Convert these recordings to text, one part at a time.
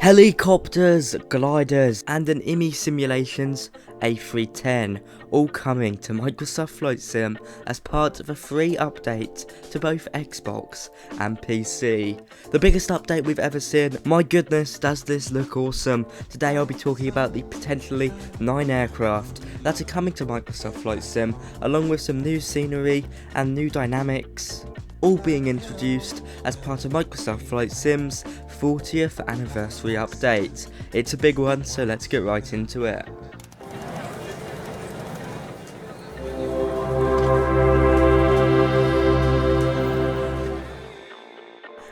Helicopters, gliders, and an IniSimulations A310 all coming to Microsoft Flight Sim as part of a free update to both Xbox and PC. The biggest update we've ever seen. My goodness, does this look awesome. Today I'll be talking about the potentially 9 aircraft that are coming to Microsoft Flight Sim, along with some new scenery and new dynamics, all being introduced as part of Microsoft Flight Sim's 40th anniversary update. It's a big one, so let's get right into it.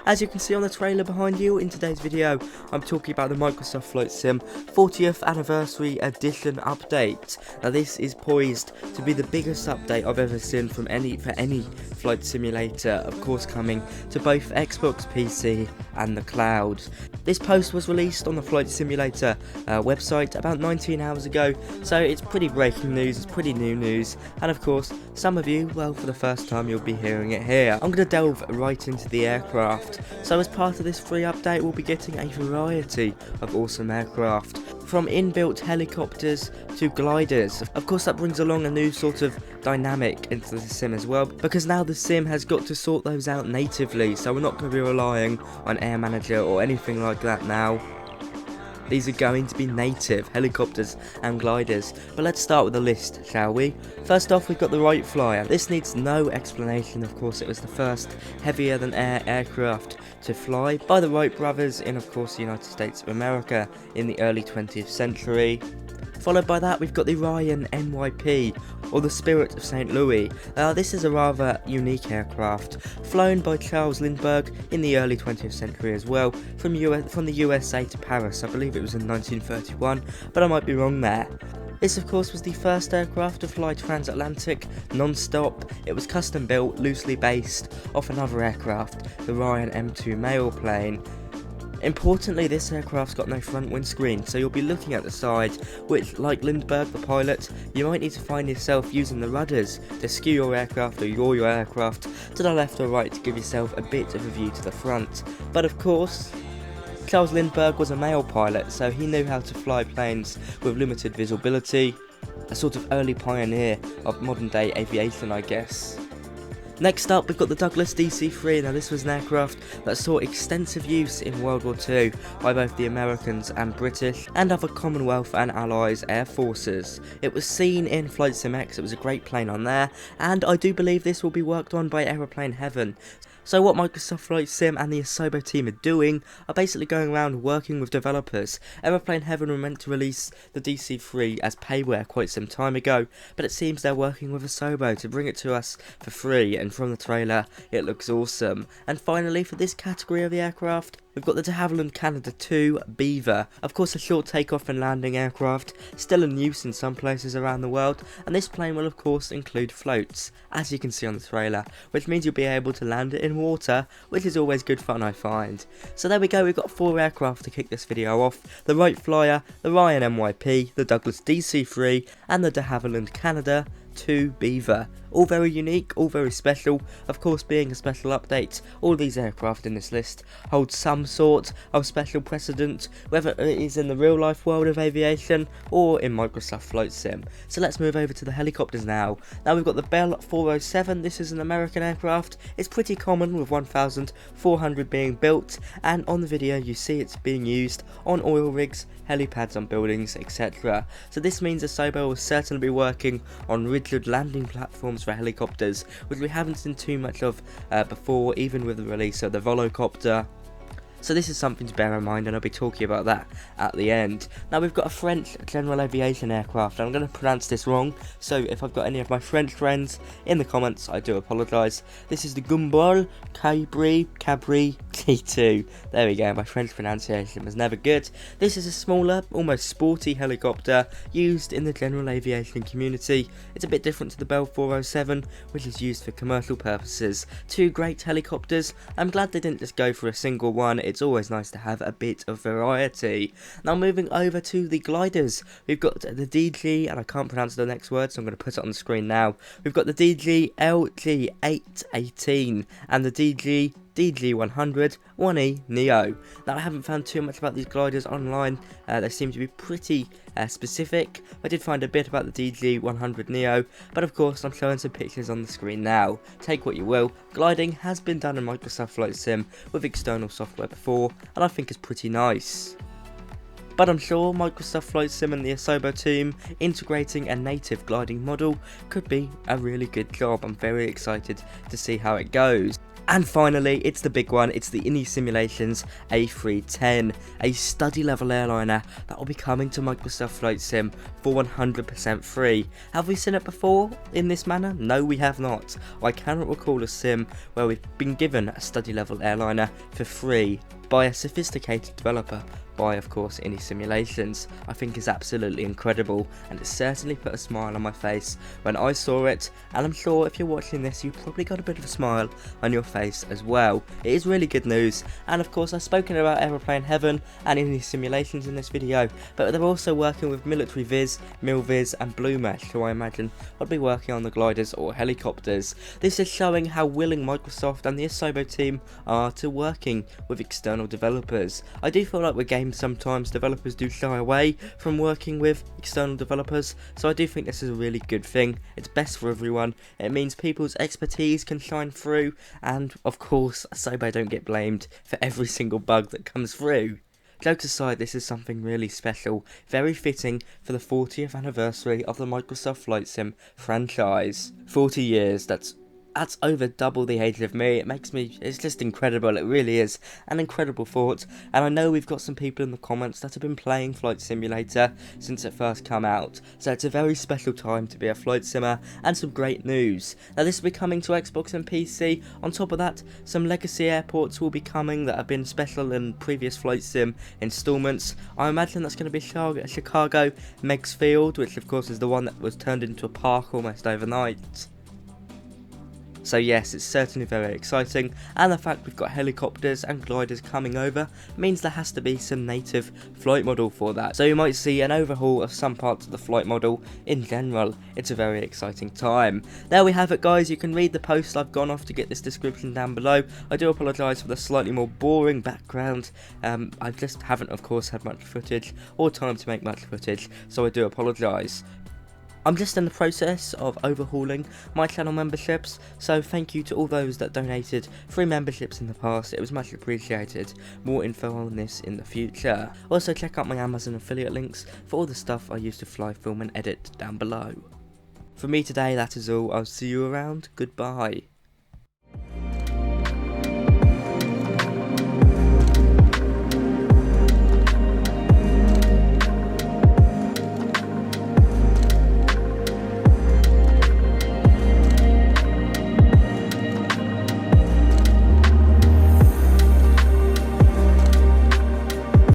As you can see on the trailer behind you, in today's video, I'm talking about the Microsoft Flight Sim 40th Anniversary Edition update. Now this is poised to be the biggest update I've ever seen for any flight simulator, of course coming to both Xbox, PC and the cloud. This post was released on the Flight Simulator website about 19 hours ago, so it's pretty breaking news, it's pretty new news, and of course, some of you, well, for the first time you'll be hearing it here. I'm going to delve right into the aircraft. So as part of this free update, we'll be getting a variety of awesome aircraft, from inbuilt helicopters to gliders. Of course that brings along a new sort of dynamic into the sim as well, because now the sim has got to sort those out natively, so we're not going to be relying on Air Manager or anything like that now. These are going to be native helicopters and gliders. But let's start with the list, shall we? First off, we've got the Wright Flyer. This needs no explanation, of course. It was the first heavier than air aircraft to fly by the Wright brothers in, of course, the United States of America in the early 20th century. Followed by that, we've got the Ryan NYP, or the Spirit of St. Louis. This is a rather unique aircraft, flown by Charles Lindbergh in the early 20th century as well, from the USA to Paris. I believe it was in 1931, but I might be wrong there. This of course was the first aircraft to fly transatlantic, non-stop. It was custom built, loosely based off another aircraft, the Ryan M2 Aeroplane. Importantly, this aircraft's got no front windscreen, so you'll be looking at the side, which, like Lindbergh the pilot, you might need to find yourself using the rudders to skew your aircraft or yaw your aircraft to the left or right to give yourself a bit of a view to the front. But of course, Charles Lindbergh was a male pilot, so he knew how to fly planes with limited visibility, a sort of early pioneer of modern day aviation, I guess. Next up, we've got the Douglas DC-3. Now this was an aircraft that saw extensive use in World War II by both the Americans and British and other Commonwealth and Allies air forces. It was seen in Flight Sim X, it was a great plane on there, and I do believe this will be worked on by Aeroplane Heaven. So what Microsoft Flight Sim and the Asobo team are doing are basically going around working with developers. Aeroplane Heaven were meant to release the DC-3 as payware quite some time ago, but it seems they're working with Asobo to bring it to us for free, and from the trailer it looks awesome. And finally, for this category of the aircraft, we've got the de Havilland Canada 2 Beaver. Of course, a short takeoff and landing aircraft, still in use in some places around the world, and this plane will of course include floats, as you can see on the trailer, which means you'll be able to land it in water, which is always good fun, I find. So there we go, we've got 4 aircraft to kick this video off: the Wright Flyer, the Ryan NYP, the Douglas DC-3, and the de Havilland Canada 2 Beaver. All very unique, all very special. Of course, being a special update, all these aircraft in this list hold some sort of special precedent, whether it is in the real life world of aviation or in Microsoft Flight Sim. So let's move over to the helicopters now. Now we've got the Bell 407. This is an American aircraft. It's pretty common, with 1,400 being built, and on the video you see it's being used on oil rigs, helipads on buildings, etc. So this means Asobo will certainly be working on rigid landing platforms for helicopters, which we haven't seen too much of before, even with the release of the Volocopter. So this is something to bear in mind, and I'll be talking about that at the end. Now we've got a French general aviation aircraft. I'm going to pronounce this wrong, so if I've got any of my French friends in the comments, I do apologise. This is the Gumball Cabri T2. There we go, my French pronunciation was never good. This is a smaller, almost sporty helicopter used in the general aviation community. It's a bit different to the Bell 407, which is used for commercial purposes. 2 great helicopters. I'm glad they didn't just go for a single one. It's always nice to have a bit of variety. Now moving over to the gliders, we've got the DG, and I can't pronounce the next word, so I'm going to put it on the screen now. We've got the DG LG818 and the DG DG100 1E Neo. Now I haven't found too much about these gliders online, they seem to be pretty specific. I did find a bit about the DG100 Neo, but of course I'm showing some pictures on the screen now. Take what you will. Gliding has been done in Microsoft Flight Sim with external software before, and I think it's pretty nice. But I'm sure Microsoft Flight Sim and the Asobo team integrating a native gliding model could be a really good job. I'm very excited to see how it goes. And finally, it's the big one, it's the IniSimulations A310, a study level airliner that will be coming to Microsoft Flight Sim for 100% free. Have we seen it before in this manner? No, we have not. I cannot recall a sim where we've been given a study level airliner for free by a sophisticated developer, by of course IniSimulations. I think is absolutely incredible, and it certainly put a smile on my face when I saw it, and I'm sure if you're watching this you probably got a bit of a smile on your face as well. It is really good news, and of course I've spoken about Aeroplane Heaven and IniSimulations in this video, but they're also working with Military Viz, Milviz and Blue Mesh, who I imagine would be working on the gliders or helicopters. This is showing how willing Microsoft and the Asobo team are to working with external developers. I do feel like with games sometimes developers do shy away from working with external developers, so I do think this is a really good thing. It's best for everyone. It means people's expertise can shine through, and of course Asobo don't get blamed for every single bug that comes through. Jokes aside, this is something really special, very fitting for the 40th anniversary of the Microsoft Flight Sim franchise. 40 years, that's over double the age of me. It's just incredible. It really is an incredible thought, and I know we've got some people in the comments that have been playing Flight Simulator since it first came out, so it's a very special time to be a flight simmer, and some great news. Now this will be coming to Xbox and PC. On top of that, some legacy airports will be coming that have been special in previous Flight Sim installments. I imagine that's going to be Chicago Meigs Field, which of course is the one that was turned into a park almost overnight. So yes, it's certainly very exciting, and the fact we've got helicopters and gliders coming over means there has to be some native flight model for that. So you might see an overhaul of some parts of the flight model in general. It's a very exciting time. There we have it guys, you can read the post I've gone off to get this description down below. I do apologise for the slightly more boring background. I just haven't of course had much footage or time to make much footage, so I do apologise. I'm just in the process of overhauling my channel memberships, so thank you to all those that donated free memberships in the past. It was much appreciated. More info on this in the future. Also check out my Amazon affiliate links for all the stuff I used to fly, film and edit down below. For me today that is all. I'll see you around. Goodbye.